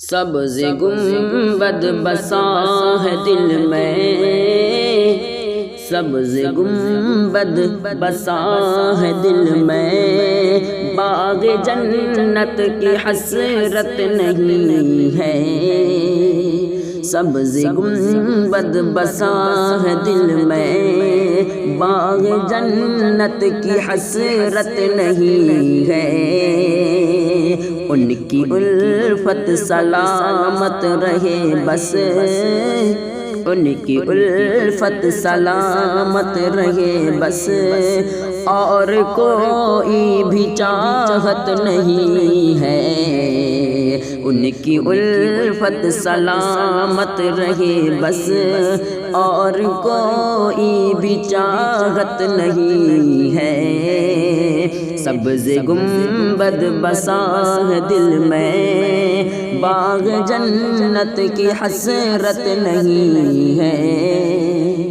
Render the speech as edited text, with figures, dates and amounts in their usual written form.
سبز گنبد بسا ہے دل میں، سبز گنبد بسا ہے دل میں، باغ جنت کی حسرت نہیں ہے۔ سبز گنبد بسا ہے دل میں، باغ جنت کی حسرت نہیں ہے۔ ان کی الفت سلامت رہے بس، ان کی الفت سلامت رہے بس، اور کوئی بھی چاہت نہیں ہے۔ ان کی الفت سلامت رہے بس، اور کوئی بھی چاہت نہیں ہے۔ سبز گنبد بسا ہے دل میں، باغ جنت کی حسرت نہیں ہے۔